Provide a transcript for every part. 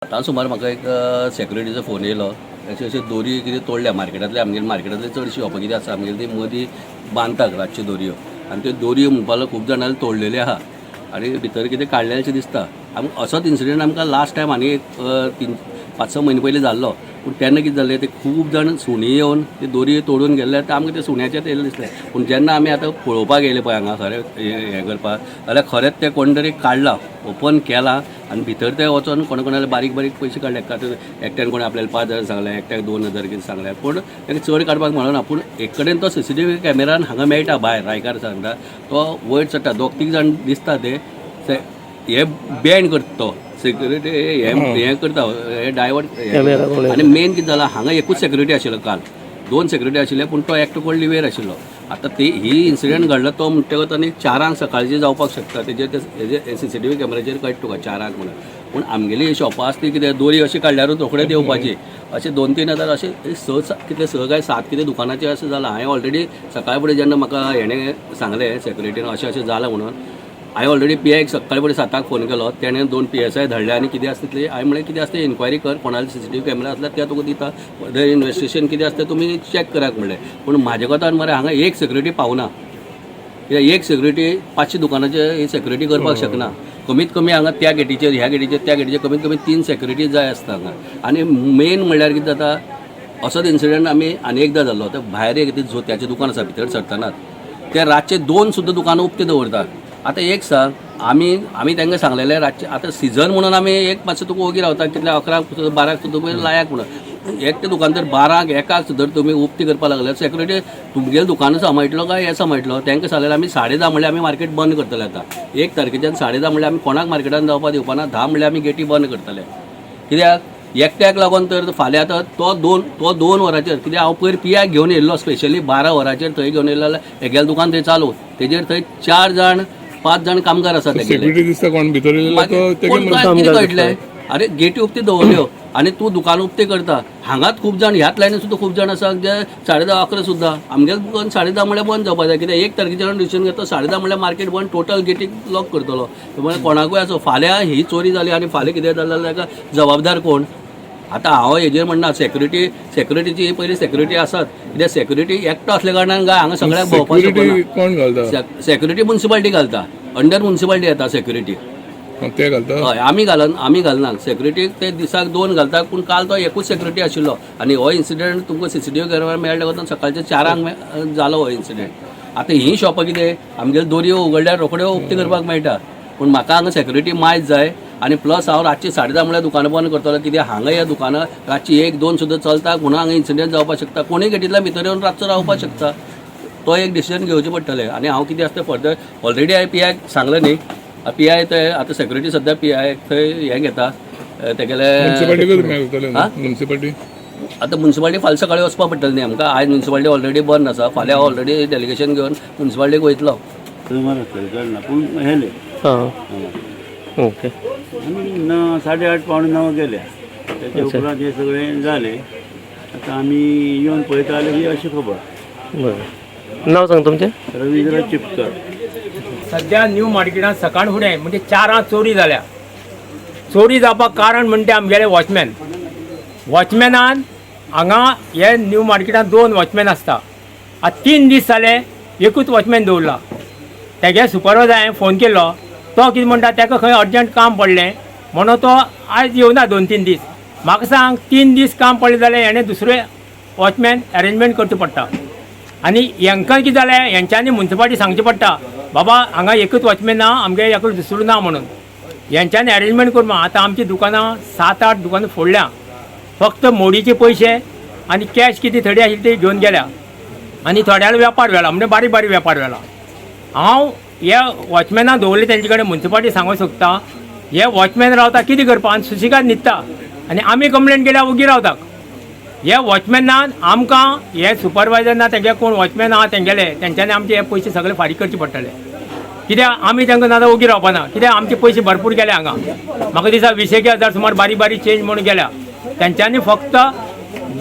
आतां सुमार म्हाका एक सेक्युरिटीचो फोन येयलो. अशी दोरी कितें तोडल्या मार्केटांतले चडशी शॉपां कितें आसा आमगेली ती मदीं बांदतात रातच्यो दोरयो आनी त्यो दोरयो म्हणपाक लागलो खूब जाणांनी तोडलेल्यो आहा आनी भितर कितें काडलेलें अशें दिसता. असोच इन्सिडंट आमकां लास्ट टायम आनी एक 5-6 म्हयने पयलीं जाल्लो. पूण तेन्ना कितें जालें, ते खूब जाण सुणी येवन ते दोरयो तोडून गेल्ले. ते आमकां ते सुण्याचें येयलें दिसलें. पूण जेन्ना आमी आतां पळोवपाक येयले पळय हांगा खरें हें करपाक, जाल्यार खरेंच तें कोण तरी काडलां, ओपन केलां आनी भितर ते वचोन कोणाले बारीक बारीक पयशे काडले. एकट्यान कोणी आपल्याला 5,000 सांगले, एकट्याक 2,000 कितें सांगले. पूण ताका चड काडपाक मेळना. पूण एक कडेन तो CCTV कॅमेरान हांगा मेळटा भायर रायकार सांगता तो वयर चडटा. 2-3 जाण दिसता ते हे बॅन करता तो सेक्युरिटी हें करता हे डायवर्ट. आनी मेन कितें जालां, हांगा एकूच सेक्युरिटी आशिल्लो काल, 2 सेक्युरिटी आशिल्ले पूण तो एकटो कोण लिवेर आशिल्लो. आतां ही इन्सिडंट घडलो तो म्हणटकच आनी 4 सकाळची जावपाक शकता. तेजेर CCTV कॅमेराचेर कळटा तुका 4 म्हणून. पूण आमगेली शॉपां आसता ती कितें दोरी अशी काडल्यारूच रोखडेच येवपाची. अशें 2-3 हजार अशें 6 कितें 6 काय 7 कितें दुकानाचें अशें जालां. हांवें ऑलरेडी सकाळी फुडें जेन्ना म्हाका हेणें सांगलें सेक्युरिटीन अशें जालां म्हणून, हांवें ऑलरेडी PIक सकाळी फुडें 7 फोन केलो. तेणें 2 PSI धाडले आनी कितें आसता तितली हांवें म्हळें कितें आसता इन्क्वायरी कर, कोणाले CCTV कॅमेरा आसल्यार ते तुका दिता, इन्वेस्टिगेशन कितें आसता तुमी चॅक करात म्हणलें. पूण म्हाज्या कोतान मरे हांगा एक सेक्युरिटी पावना. कित्याक एक सेक्युरिटी 500 दुकानाचे सेक्युरिटी करपाक शकना. कमीत कमी हांगा त्या गेटीचेर ह्या गेटीचेर त्या गेटीचेर कमीत कमी 3 सेक्युरिटी जाय आसता हांगा. आनी मेन म्हणल्यार कितें जाता, असोच इन्सिडंट आमी आनी एकदां जाल्लो. तर भायर एक जोत्याचें दुकान आसा भितर सरतनाच ते रातचे 2 सुद्दां दुकानां उक्ती दवरतात. आतां एक सांग, आमी तांकां सांगलेलें रातचें आतां सिजन म्हणून आमी एक मातसो तुका ओगी रावता कितल्या 11 सुद्दां 12 सुद्दां तुमी लायाक म्हणून. एकटें दुकान जर 12 1 सुद्दां तुमी उक्ती करपाक लागल्यार सेक्युरिटी तुमगेलें दुकान सांबाळटलो काय हें सांबाळटलो. तांकां सांगलेलें आमी 10:30 म्हणल्यार आमी मार्केट बंद करतले. आतां 1 तारखेच्यान 10:30 म्हणल्यार आमी कोणाक मार्केटान जावपाक दिवपाना. 10 म्हणल्यार आमी गेटी बंद करतले. कित्याक एकट्याक लागून तर फाल्यां आतां तो 2 वरांचेर, कित्याक हांव पयर PIक घेवन येयल्लो स्पेशली 12 वरांचेर थंय घेवन येयल्लो जाल्यार हेगेलें दुकान थंय चालू. तेजेर थंय 4 जाण 5 जाण कामगार आसा. कळटलें अरे गेटी उक्ती दवरल्यो आनी तूं दुकान उक्ती करता. हांगाच खूब जाण ह्याच लायनीन सुद्दां खूब जाण आसा जे 10:30-11 सुद्दां. आमगेलें दुकान 10:30 म्हणल्यार बंद जावपाक जाय. कित्याक 1 तारखेच्यान डिसिजन घेता 10:30 म्हणल्यार मार्केट बंद, टोटल गेटीक लॉक करतलो. म्हळ्यार कोणाकूय असो फाल्यां ही चोरी जाली आनी फाल्यां कितें जालें जाल्यार ताका जबाबदार कोण. आतां हांव हेजेर म्हणना सेक्युरिटीची पयलीं सेक्युरिटी आसात. कित्याक सेक्युरिटी एकटो असल्या कारणान काय हांगा सगळ्याक भोंवपाक शकना. सेक्युरिटी म्युन्सिपालिटी घालता, अंडर म्युन्सिपालिटी येता सेक्युरिटी. ते घालता हय आमी घालना सेक्युरिटीक ते दिसाक 2 घालता. पूण काल तो एकूच सेक्युरिटी आशिल्लो आनी हो इन्सिडंट तुमकां CCTV कॅमेरा मेळ्ळे वता सकाळच्या 4 जालो हो इन्सिडंट. आतां ही शॉपां कितें आमगेले दोरयो उगडल्यार रोखड्यो उक्ती करपाक मेळटा. पूण म्हाका हांगा सेक्युरिटी मायज जाय आनी प्लस हांव रातची 10:30 म्हणल्यार दुकानां बंद करतलो. कित्याक हांगा ह्या दुकानां रातची 1-2 सुद्दां चलता म्हणून हांगा इन्सिडंट जावपाक शकता. कोणूय गेटींतल्यान भितर येवन रातचो रावपाक शकता. तो एक डिसिजन घेवचें पडटलें. आनी हांव कितें आसता फर्दर ऑलरेडी हांवें PIक सांगलें न्ही. PI ते आतां सेक्युरिटी सद्या PI थंय हें घेता तेगेले म्युन्सिपालिटी. आतां म्युन्सिपालिटी फाल्यां सकाळीं वचपाक पडटलें न्ही आमकां. आयज म्युन्सिपालिटी ऑलरेडी बंद आसा. फाल्यां ऑलरेडी डेलिगेशन घेवन म्युन्सिपालिटीक वयतलो. ओके 8:30 पावणे 9 गेल्या. त्याच्या उपरांत हे सगळें जालें. आतां आमी येवन पळयता जाल्यार ही अशी खबर. बरें, नांव सांग तुमचें? रवींद्र चिपकर. सध्या न्यू मार्केटात सकाळ फुडें म्हणजे 4 चोरी जाल्या. चोरी जावपाक कारण म्हणटा आमगेले वॉचमॅनान हांगा हे न्यू मार्केटात 2 वॉचमॅन आसता. आतां 3 दीस जाले एकूच वॉचमॅन दवरला. तेगे सुपरवायझर हांवें फोन केलो. तो कितें म्हणटा ताका खंय अर्जंट काम पडलें म्हणून तो आयज येवना 2-3 दीस. म्हाका सांग 3 दीस काम पडलें जाल्यार हेणें दुसरे वॉचमॅन अरेंजमेंट करचें पडटा. आनी हांकां कितें जालें, हेंच्यांनी म्युन्सिपालिटी सांगचें पडटा बाबा हांगा एकूच वॉचमॅन ना, आमगे एकूच दुसरो ना म्हणून. हेंच्यांनी अरेंजमेंट करून आतां आमची दुकानां 7-8 दुकानां फोडल्या. फक्त मोडीचे पयशे आनी कॅश कितें थोडी आशिल्ली ती घेवन गेल्या. आनी थोड्यालो वेपार व्हेला म्हणजे बारीक बारीक वेपार व्हेला. हांव हे वॉचमॅनाक दवरले तेंचे कडेन म्युन्सिपालिटी सांगूंक सोदता हे वॉचमॅन रावता कितें करपा आनी सुशिगाद न्हिदता आनी आमी कंप्लेंट केल्या ओगी रावता. हे वॉचमॅनान आमकां हे सुपरवायझर ना तेंगे कोण वॉचमॅन आहा तेंगेले तेंच्यांनी आमचे हे पयशे सगळे फारीक करचे पडटले. कित्याक आमी तांकां नाजाल्यार ओगी रावपाना. कित्याक आमचे पयशे भरपूर गेले हांगा. म्हाका दिसा 20,000 सुमार बारीक बारीक चेंज म्हणून गेल्या. तेंच्यांनी फक्त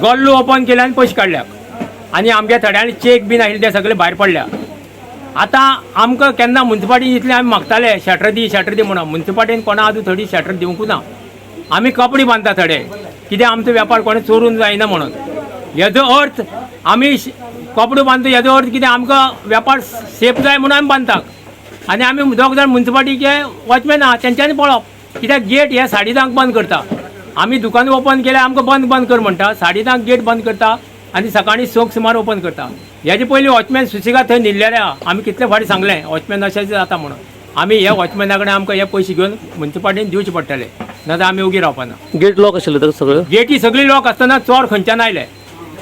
गल्लो ओपन केल्या आनी पयशे काडल्यात. आनी आमगे थोड्यांनी चेक बीन आशिल्ले ते सगळे भायर पडल्या. आतां आमकां केन्ना म्युन्सिपालिटी इतलें आमी मागताले शटर दी म्हणून. म्युन्सिपालिटीन कोणा आजून थोडी शटर दिवंकू ना. आमी कपडे बांदता थोडे कित्याक आमचो वेपार कोणें चोरून जायना म्हणून. हेजो अर्थ आमी कपडे बांदता हेजो अर्थ कितें आमकां वेपार सेफ जाय म्हणून आमी बांदतात. आनी आमी दोग जाण मुन्सिपाल्टीचे वॉचमॅन आहा तेंच्यांनी पळोवप कित्याक गेट हे 10:30 बंद करता. आमी दुकान ओपन केल्यार आमकां बंद कर म्हणटा, 10:30 गेट बंद करता आनी सकाळीं 6 सुमार ओपन करता. हेजे पयलीं वॉचमॅन सुसेगाद थंय न्हिल्लेले आहा. आमी कितले फावटी सांगलें वॉचमॅन अशें जाता म्हणून. आमी ह्या वॉचमॅना कडेन आमकां हे पयशे घेवन मुन्सिपाल्टीन दिवचे पडटले, नाजाल्यार आमी उगी रावपाना. गेट लॉक आशिल्ले तर सगळं. गेटी सगळी लॉक आसतना चोर खंयच्यान आयले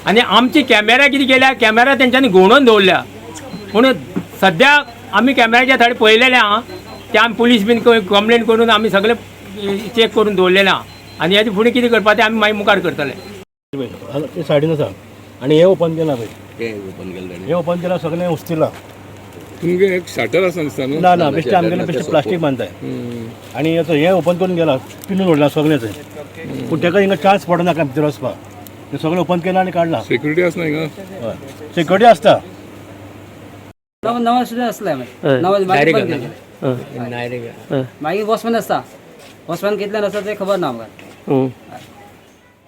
आनी आमची कॅमेरा कितें केल्या, कॅमेरा तेंच्यांनी घुंवडोवन दवरल्या. पूण सद्याक आमी कॅमेराचे थोडे पळयलेले आहा ते आमी पुलीस बीन कंप्लेन करून आमी सगळे चॅक करून दवरलेले आहा. आनी हेजे फुडें कितें करपाचें आमी मागीर मुखार करतले. ते सायडीन आसा आनी हे ओपन केला पळय, ते ओपन केलं ताणें. हे ओपन केला सगळें उस्तिला. तुमगे एक शाटर आसा दिसता न्हू. ना बेश्टे आमगेले बेश्टे प्लास्टीक बांदताय आनी आतां हे ओपन करून गेला, पिनून उडला सगळें थंय. पूण ताका हिंगा चान्स पडना काय भितर वचपाक. ते सगळें ओपन केला आनी काडला. सिक्युरिटी आसना हिंगा. हय सिक्युरिटी आसता. नवं सुद्दां असलें नवं मागीर वॉचमॅन आसता. वॉचमॅन कितल्यान आसता तें खबर ना आमकां.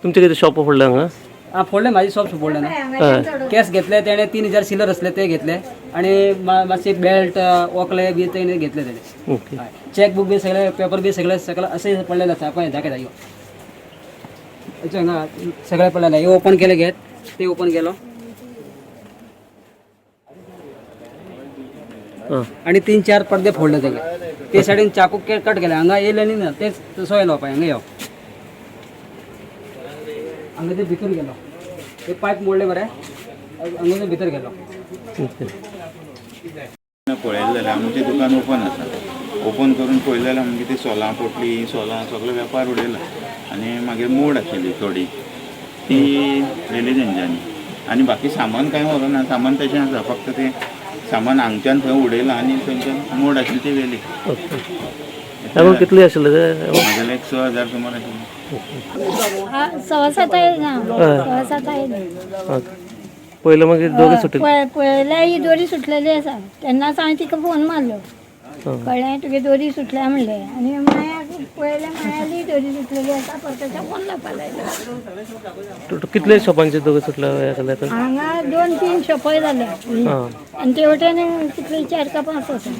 तुमचे कितें शॉप फोडले हांगा. हां फोडलें, म्हाजी शॉप फोडलें ना. कॅश घेतले तेणे, 3000 चिल्लर असले ते घेतले आनी मातशे बेल्ट वॉकले बी ते घेतले तेणे. ओके. चॅकबूक बी सगळे, पेपर बी सगळे सगळं अशें पडलेले आसा. पळय दाखयता ह्यो हांगा सगळे पडलेले. हे ओपन केले गेट, ते ओपन केलो आणि 3-4 पडदे फोडले तेगे. ते सायडीन चाकू कट केले. हांगा येयले न्ही ना तेच तसो येयलो पळय. हांगा यो हांगा ते भितर गेलो. ते पायप मोडले मरे, हांगा ते भितर गेलो. पळयलें जाल्यार आमचें दुकान ओपन आसा. ओपन करून पळयलें जाल्यार आमगे ती सोलां पोटली सोलां सगळो वेपार उडयला. आनी मागीर मोड आशिल्ली थोडी ती व्हेली तेंच्यांनी. आनी बाकी सामान कांय व्हरोना, सामान तशें आसा, फक्त तें सामान हांगच्यान थंय उडयलां आनी थंयच्यान मोड आशिल्ली ती व्हेली. कितले आशिल्ले ते. म्हागेले एक 6,000 सुमार आशिल्ले. 6-7 आहे ना. 6-7 आहे. पयले मागीर दोघे सुटले. पळयल्या ही दोरी सुटलेली आसा. तेन्नाच हांवें तिका फोन मारलो. कळ्ळें तुगे दोरी सुटल्या म्हणलें आनी मागीर पळयलें म्हळ्यार दोरी सुटलेली आसा. परताच्या फोन लावपा लायलो. कितले शॉपांचे दोघे सुटले हांगा 2-3 शॉपाय जाल्या आनी ते वटेन कितले 4 का 5 आसा.